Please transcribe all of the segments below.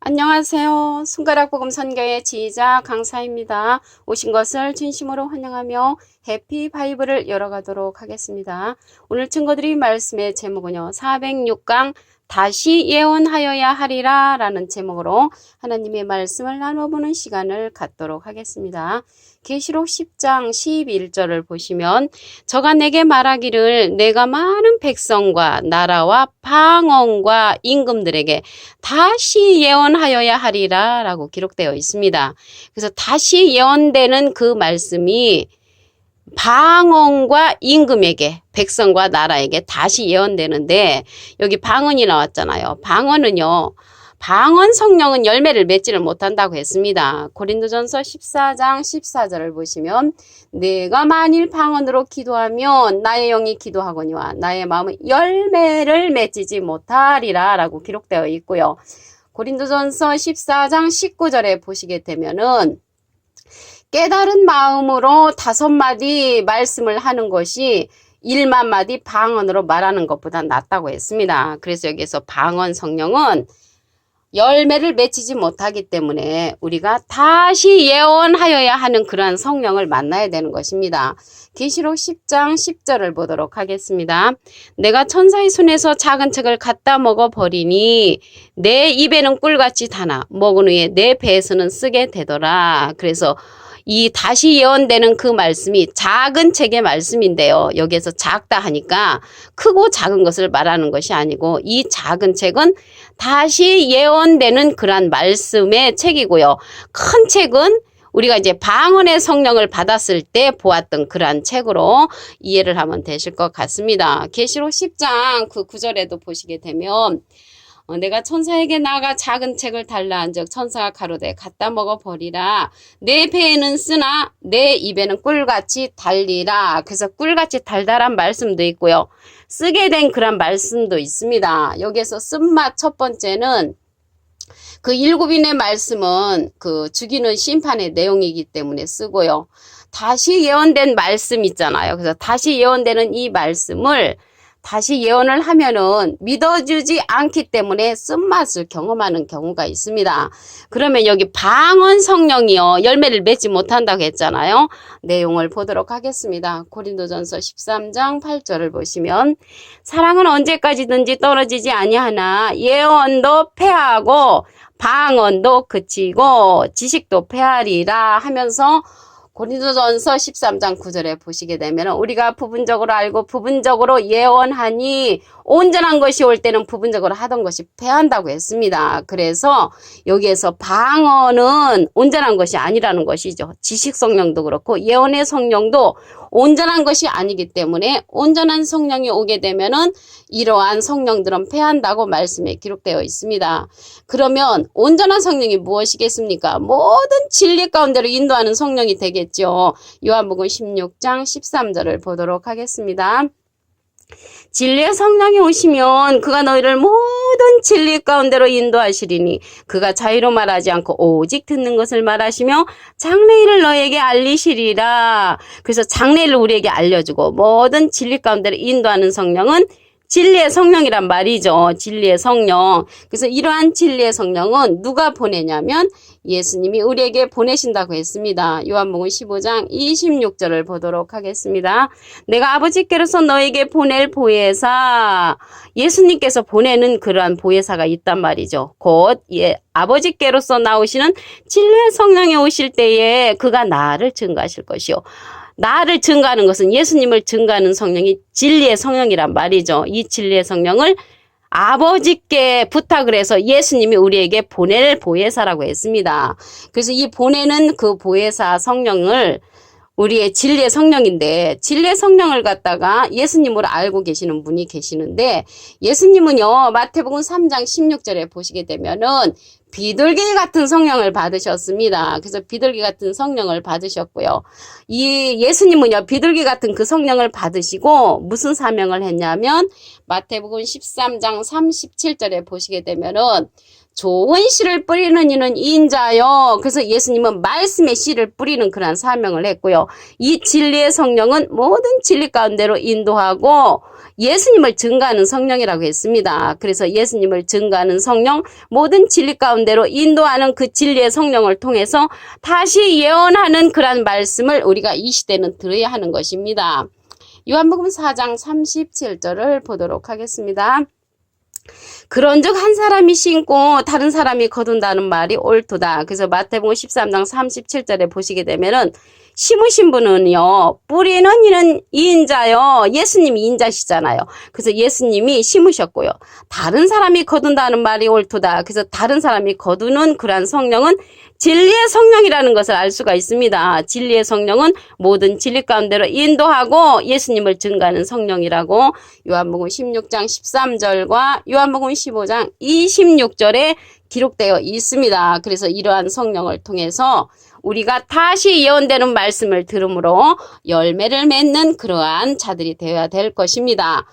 안녕하세요. 손가락복음 선교의 지휘자 강사입니다. 오신 것을 진심으로 환영하며 해피 바이블을 열어가도록 하겠습니다. 오늘 증거드릴 말씀의 제목은요. 406강 다시 예언하여야 하리라 라는 제목으로 하나님의 말씀을 나눠보는 시간을 갖도록 하겠습니다. 계시록 10장 11절을 보시면 저가 내게 말하기를 내가 많은 백성과 나라와 방언과 임금들에게 다시 예언하여야 하리라 라고 기록되어 있습니다. 그래서 다시 예언되는 그 말씀이 방언과 임금에게, 백성과 나라에게 다시 예언되는데 여기 방언이 나왔잖아요. 방언 성령은 열매를 맺지를 못한다고 했습니다. 고린도전서 14장 14절을 보시면 내가 만일 방언으로 기도하면 나의 영이 기도하거니와 나의 마음은 열매를 맺지 못하리라 라고 기록되어 있고요. 고린도전서 14장 19절에 보시게 되면은 깨달은 마음으로 5마디 말씀을 하는 것이 1만 마디 방언으로 말하는 것보다 낫다고 했습니다. 그래서 여기서 방언 성령은 열매를 맺히지 못하기 때문에 우리가 다시 예언하여야 하는 그러한 성령을 만나야 되는 것입니다. 계시록 10장 10절을 보도록 하겠습니다. 내가 천사의 손에서 작은 책을 갖다 먹어버리니 내 입에는 꿀같이 타나 먹은 후에 내 배에서는 쓰게 되더라. 그래서 이 다시 예언되는 그 말씀이 작은 책의 말씀인데요. 여기에서 작다 하니까 크고 작은 것을 말하는 것이 아니고 이 작은 책은 다시 예언되는 그러한 말씀의 책이고요. 큰 책은 우리가 이제 방언의 성령을 받았을 때 보았던 그러한 책으로 이해를 하면 되실 것 같습니다. 계시록 10장 그 9절에도 보시게 되면 내가 천사에게 나가 작은 책을 달라 한즉 천사가 가로되 갖다 먹어버리라. 내 배에는 쓰나 내 입에는 꿀같이 달리라. 그래서 꿀같이 달달한 말씀도 있고요. 쓰게 된 그런 말씀도 있습니다. 여기에서 쓴맛 첫 번째는 그 7인의 말씀은 그 죽이는 심판의 내용이기 때문에 쓰고요. 다시 예언된 말씀 있잖아요. 그래서 다시 예언되는 이 말씀을 다시 예언을 하면은 믿어주지 않기 때문에 쓴맛을 경험하는 경우가 있습니다. 그러면 여기 방언 성령이요. 열매를 맺지 못한다고 했잖아요. 내용을 보도록 하겠습니다. 고린도전서 13장 8절을 보시면 사랑은 언제까지든지 떨어지지 아니하나 예언도 패하고 방언도 그치고 지식도 패하리라 하면서 고린도전서 13장 9절에 보시게 되면 우리가 부분적으로 알고 부분적으로 예언하니 온전한 것이 올 때는 부분적으로 하던 것이 패한다고 했습니다. 그래서 여기에서 방언은 온전한 것이 아니라는 것이죠. 지식 성령도 그렇고 예언의 성령도 온전한 것이 아니기 때문에 온전한 성령이 오게 되면은 이러한 성령들은 패한다고 말씀에 기록되어 있습니다. 그러면 온전한 성령이 무엇이겠습니까? 모든 진리 가운데로 인도하는 성령이 되겠죠. 요한복음 16장 13절을 보도록 하겠습니다. 진리의 성령이 오시면 그가 너희를 모든 진리 가운데로 인도하시리니 그가 자유로 말하지 않고 오직 듣는 것을 말하시며 장래일을 너희에게 알리시리라. 그래서 장래일을 우리에게 알려주고 모든 진리 가운데로 인도하는 성령은 진리의 성령이란 말이죠. 진리의 성령. 그래서 이러한 진리의 성령은 누가 보내냐면 예수님이 우리에게 보내신다고 했습니다. 요한복음 15장 26절을 보도록 하겠습니다. 내가 아버지께로서 너에게 보낼 보혜사, 예수님께서 보내는 그러한 보혜사가 있단 말이죠. 곧 아버지께로서 나오시는 진리의 성령이 오실 때에 그가 나를 증거하실 것이요. 나를 증거하는 것은 예수님을 증거하는 성령이 진리의 성령이란 말이죠. 이 진리의 성령을 아버지께 부탁을 해서 예수님이 우리에게 보낼 보혜사라고 했습니다. 그래서 이 보내는 그 보혜사 성령을 우리의 진리의 성령인데 진리의 성령을 갖다가 예수님으로 알고 계시는 분이 계시는데 예수님은요 마태복음 3장 16절에 보시게 되면은 비둘기 같은 성령을 받으셨습니다. 그래서 비둘기 같은 성령을 받으셨고요. 이 예수님은요 비둘기 같은 그 성령을 받으시고 무슨 사명을 했냐면 마태복음 13장 37절에 보시게 되면은 좋은 씨를 뿌리는 이는 인자요. 그래서 예수님은 말씀의 씨를 뿌리는 그런 사명을 했고요. 이 진리의 성령은 모든 진리 가운데로 인도하고 예수님을 증거하는 성령이라고 했습니다. 그래서 예수님을 증거하는 성령, 모든 진리 가운데 가운데로 인도하는 그 진리의 성령을 통해서 다시 예언하는 그런 말씀을 우리가 이 시대는 들어야 하는 것입니다. 요한복음 4장 37절을 보도록 하겠습니다. 그런즉 한 사람이 심고 다른 사람이 거둔다는 말이 옳도다. 그래서 마태복음 13장 37절에 보시게 되면은 심으신 분은요, 뿌리는 이는 인자요. 예수님이 인자시잖아요. 그래서 예수님이 심으셨고요. 다른 사람이 거둔다는 말이 옳도다. 그래서 다른 사람이 거두는 그러한 성령은 진리의 성령이라는 것을 알 수가 있습니다. 진리의 성령은 모든 진리 가운데로 인도하고 예수님을 증거하는 성령이라고 요한복음 16장 13절과 요한복음 15장 26절에 기록되어 있습니다. 그래서 이러한 성령을 통해서 우리가 다시 예언되는 말씀을 들음으로 열매를 맺는 그러한 자들이 되어야 될 것입니다.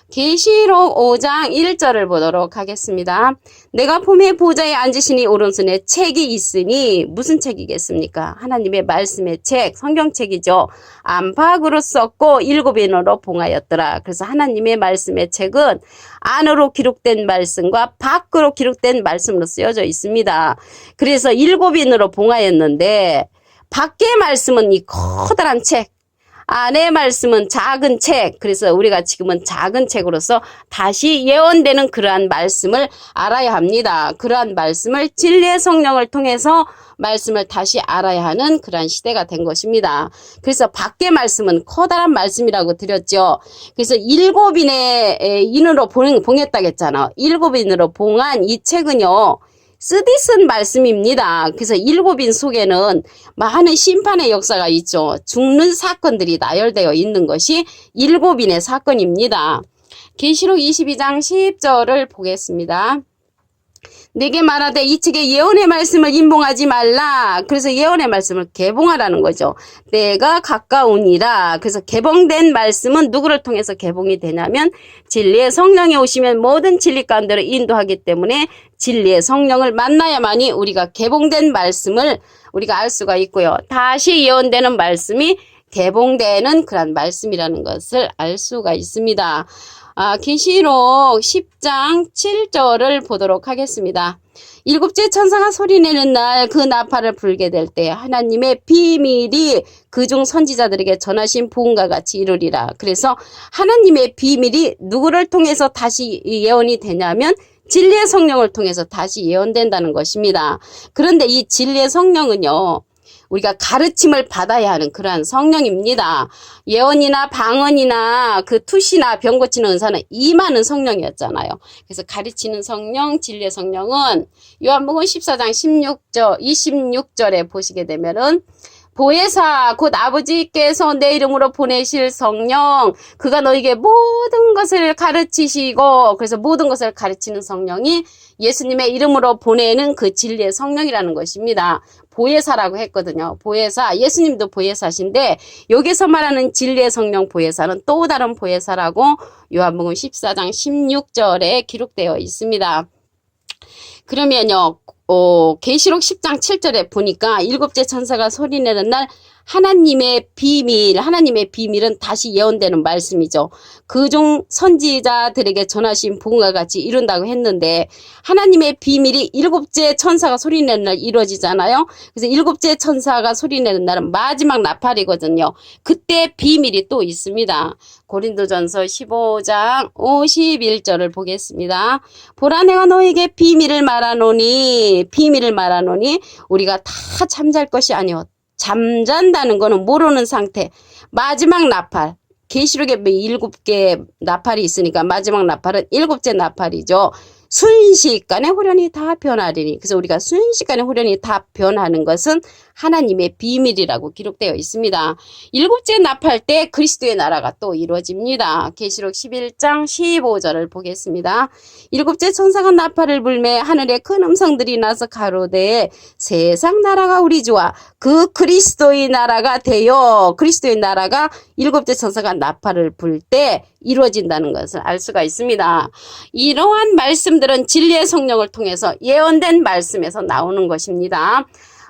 계시록 5장 1절을 보도록 하겠습니다. 내가 봄의 보좌에 앉으시니 오른손에 책이 있으니 무슨 책이겠습니까? 하나님의 말씀의 책, 성경책이죠. 안팎으로 썼고 7인으로 봉하였더라. 그래서 하나님의 말씀의 책은 안으로 기록된 말씀과 밖으로 기록된 말씀으로 쓰여져 있습니다. 그래서 7인으로 봉하였는데 밖의 말씀은 이 커다란 책, 안의 말씀은 작은 책. 그래서 우리가 지금은 작은 책으로서 다시 예언되는 그러한 말씀을 알아야 합니다. 그러한 말씀을 진리의 성령을 통해서 말씀을 다시 알아야 하는 그러한 시대가 된 것입니다. 그래서 밖의 말씀은 커다란 말씀이라고 드렸죠. 그래서 7인으로 봉했다고 했잖아. 7인으로 봉한 이 책은요, 쓰디쓴 말씀입니다. 그래서 7인 속에는 많은 심판의 역사가 있죠. 죽는 사건들이 나열되어 있는 것이 7인의 사건입니다. 계시록 22장 10절을 보겠습니다. 내게 말하되 이 책의 예언의 말씀을 임봉하지 말라. 그래서 예언의 말씀을 개봉하라는 거죠. 때가 가까우니라. 그래서 개봉된 말씀은 누구를 통해서 개봉이 되냐면 진리의 성령이 오시면 모든 진리 가운데로 인도하기 때문에 진리의 성령을 만나야만이 우리가 개봉된 말씀을 우리가 알 수가 있고요. 다시 예언되는 말씀이 개봉되는 그런 말씀이라는 것을 알 수가 있습니다. 계시록 10장 7절을 보도록 하겠습니다. 일곱째 천사가 소리내는 날 그 나팔을 불게 될 때 하나님의 비밀이 그중 선지자들에게 전하신 부흥과 같이 이루리라. 그래서 하나님의 비밀이 누구를 통해서 다시 예언이 되냐면 진리의 성령을 통해서 다시 예언된다는 것입니다. 그런데 이 진리의 성령은요, 우리가 가르침을 받아야 하는 그러한 성령입니다. 예언이나 방언이나 그 투시나 병 고치는 은사는 임하는 성령이었잖아요. 그래서 가르치는 성령, 진리의 성령은 요한복음 14장 26절에 보시게 되면은 보혜사 곧 아버지께서 내 이름으로 보내실 성령, 그가 너에게 모든 것을 가르치시고, 그래서 모든 것을 가르치는 성령이 예수님의 이름으로 보내는 그 진리의 성령이라는 것입니다. 보혜사라고 했거든요. 보혜사, 예수님도 보혜사신데 여기서 말하는 진리의 성령 보혜사는 또 다른 보혜사라고 요한복음 14장 16절에 기록되어 있습니다. 그러면요, 계시록 10장 7절에 보니까 일곱째 천사가 소리내는 날 하나님의 비밀은 다시 예언되는 말씀이죠. 그중 선지자들에게 전하신 부흥과 같이 이룬다고 했는데 하나님의 비밀이 일곱째 천사가 소리내는 날 이루어지잖아요. 그래서 일곱째 천사가 소리내는 날은 마지막 나팔이거든요. 그때 비밀이 또 있습니다. 고린도전서 15장 51절을 보겠습니다. 보라 내가 너에게 비밀을 말하노니 우리가 다 잠잘 것이 아니오. 잠잔다는 거는 모르는 상태. 마지막 나팔. 계시록에 7개 나팔이 있으니까 마지막 나팔은 7째 나팔이죠. 순식간에 후련이 다 변하리니. 그래서 우리가 순식간에 후련이 다 변하는 것은 하나님의 비밀이라고 기록되어 있습니다. 7째 나팔 때 그리스도의 나라가 또 이루어집니다. 계시록 11장 15절을 보겠습니다. 7째 천사가 나팔을 불매 하늘에 큰 음성들이 나서 가로되 세상 나라가 우리 주와 그 그리스도의 나라가 되어, 그리스도의 나라가 7째 천사가 나팔을 불 때 이루어진다는 것을 알 수가 있습니다. 이러한 말씀들은 진리의 성령을 통해서 예언된 말씀에서 나오는 것입니다.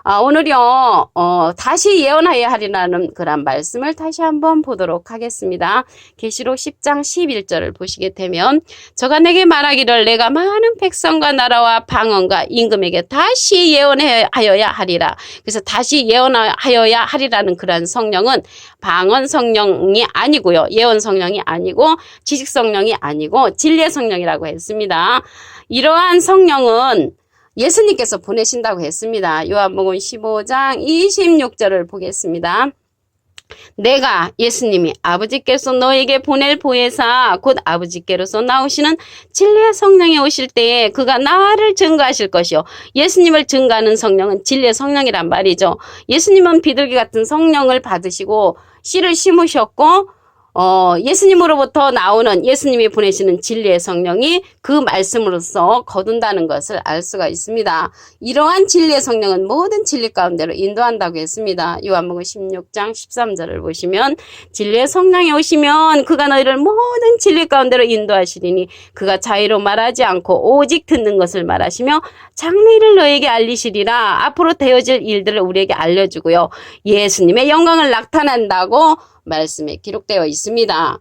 오늘요, 다시 예언하여야 하리라는 그런 말씀을 다시 한번 보도록 하겠습니다. 계시록 10장 11절을 보시게 되면, 저가 내게 말하기를 내가 많은 백성과 나라와 방언과 임금에게 다시 예언하여야 하리라. 그래서 다시 예언하여야 하리라는 그런 성령은 방언 성령이 아니고요. 예언 성령이 아니고 지식 성령이 아니고 진리의 성령이라고 했습니다. 이러한 성령은 예수님께서 보내신다고 했습니다. 요한복음 15장 26절을 보겠습니다. 내가 예수님이 아버지께서 너에게 보낼 보혜사 곧 아버지께로서 나오시는 진리의 성령이 오실 때에 그가 나를 증거하실 것이요. 예수님을 증거하는 성령은 진리의 성령이란 말이죠. 예수님은 비둘기 같은 성령을 받으시고 씨를 심으셨고 예수님으로부터 나오는 예수님이 보내시는 진리의 성령이 그 말씀으로서 거둔다는 것을 알 수가 있습니다. 이러한 진리의 성령은 모든 진리 가운데로 인도한다고 했습니다. 요한복음 16장 13절을 보시면 진리의 성령이 오시면 그가 너희를 모든 진리 가운데로 인도하시리니 그가 자의로 말하지 않고 오직 듣는 것을 말하시며 장래일을 너에게 알리시리라. 앞으로 되어질 일들을 우리에게 알려주고요. 예수님의 영광을 나타낸다고 말씀에 기록되어 있습니다.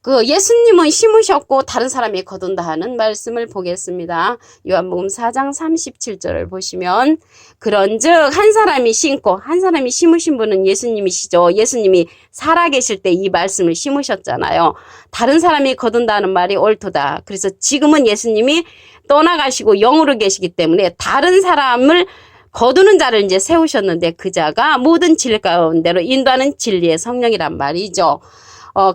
그 예수님은 심으셨고 다른 사람이 거둔다 하는 말씀을 보겠습니다. 요한복음 4장 37절을 보시면 그런즉 한 사람이 심고 한 사람이 심으신 분은 예수님이시죠. 예수님이 살아계실 때 이 말씀을 심으셨잖아요. 다른 사람이 거둔다는 말이 옳도다. 그래서 지금은 예수님이 떠나가시고 영으로 계시기 때문에 다른 사람을 거두는 자를 이제 세우셨는데 그 자가 모든 진리 가운데로 인도하는 진리의 성령이란 말이죠.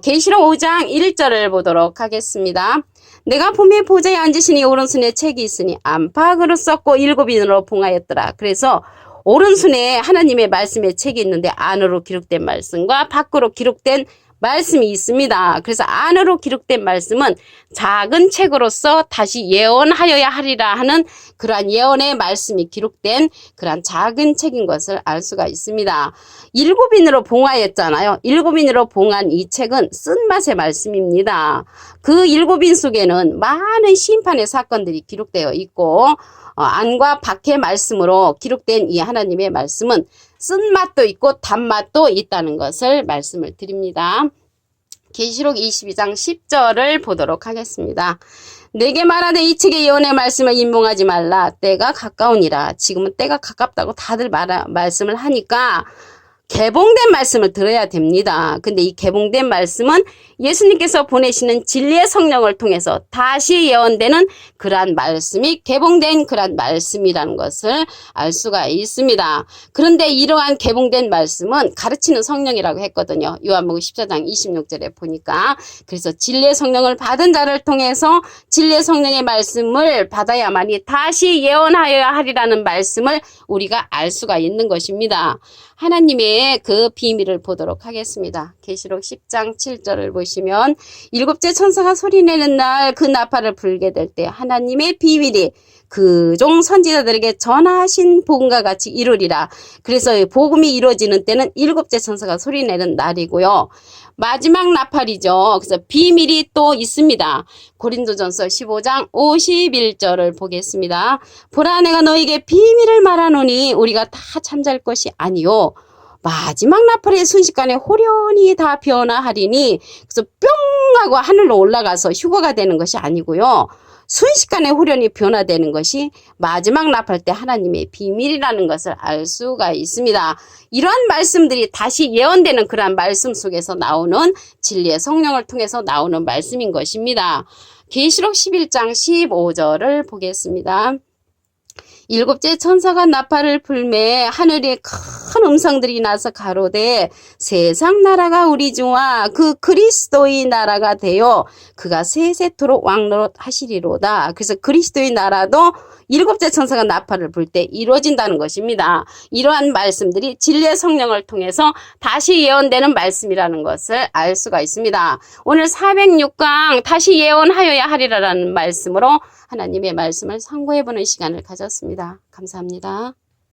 계시록 5장 1절을 보도록 하겠습니다. 내가 봄에 보좌에 앉으시니 오른손에 책이 있으니 안팎으로 썼고 7인으로 봉하였더라. 그래서 오른손에 하나님의 말씀의 책이 있는데 안으로 기록된 말씀과 밖으로 기록된 말씀이 있습니다. 그래서 안으로 기록된 말씀은 작은 책으로서 다시 예언하여야 하리라 하는 그러한 예언의 말씀이 기록된 그러한 작은 책인 것을 알 수가 있습니다. 7인으로 봉하였잖아요. 7인으로 봉한 이 책은 쓴맛의 말씀입니다. 그 7인 속에는 많은 심판의 사건들이 기록되어 있고 안과 밖의 말씀으로 기록된 이 하나님의 말씀은 쓴맛도 있고 단맛도 있다는 것을 말씀을 드립니다. 계시록 22장 10절을 보도록 하겠습니다. 내게 말하되 이 책의 예언의 말씀을 인봉하지 말라. 때가 가까우니라. 지금은 때가 가깝다고 다들 말씀을 하니까 개봉된 말씀을 들어야 됩니다. 근데 이 개봉된 말씀은 예수님께서 보내시는 진리의 성령을 통해서 다시 예언되는 그러한 말씀이 개봉된 그러한 말씀이라는 것을 알 수가 있습니다. 그런데 이러한 개봉된 말씀은 가르치는 성령이라고 했거든요. 요한복음 14장 26절에 보니까 그래서 진리의 성령을 받은 자를 통해서 진리의 성령의 말씀을 받아야만이 다시 예언하여야 하리라는 말씀을 우리가 알 수가 있는 것입니다. 하나님의 그 비밀을 보도록 하겠습니다. 계시록 10장 7절을 보시면 일곱째 천사가 소리내는 날 그 나팔을 불게 될 때 하나님의 비밀이 그 종 선지자들에게 전하신 복음과 같이 이루리라. 그래서 복음이 이루어지는 때는 일곱째 천사가 소리내는 날이고요. 마지막 나팔이죠. 그래서 비밀이 또 있습니다. 고린도전서 15장 51절을 보겠습니다. 보라 내가 너에게 비밀을 말하노니 우리가 다 잠잘 것이 아니요 마지막 나팔의 순식간에 호련히 다 변화하리니 그래서 뿅 하고 하늘로 올라가서 휴거가 되는 것이 아니고요. 순식간에 후련히 변화되는 것이 마지막 나팔 때 하나님의 비밀이라는 것을 알 수가 있습니다. 이러한 말씀들이 다시 예언되는 그러한 말씀 속에서 나오는 진리의 성령을 통해서 나오는 말씀인 것입니다. 계시록 11장 15절을 보겠습니다. 일곱째 천사가 나팔을 불매 하늘에 큰 음성들이 나서 가로되 세상 나라가 우리 주와 그 그리스도의 나라가 되어 그가 세세토록 왕노릇 하시리로다. 그래서 그리스도의 나라도 일곱째 천사가 나팔을 불 때 이루어진다는 것입니다. 이러한 말씀들이 진리의 성령을 통해서 다시 예언되는 말씀이라는 것을 알 수가 있습니다. 오늘 406강 다시 예언하여야 하리라라는 말씀으로 하나님의 말씀을 상고해보는 시간을 가졌습니다. 감사합니다.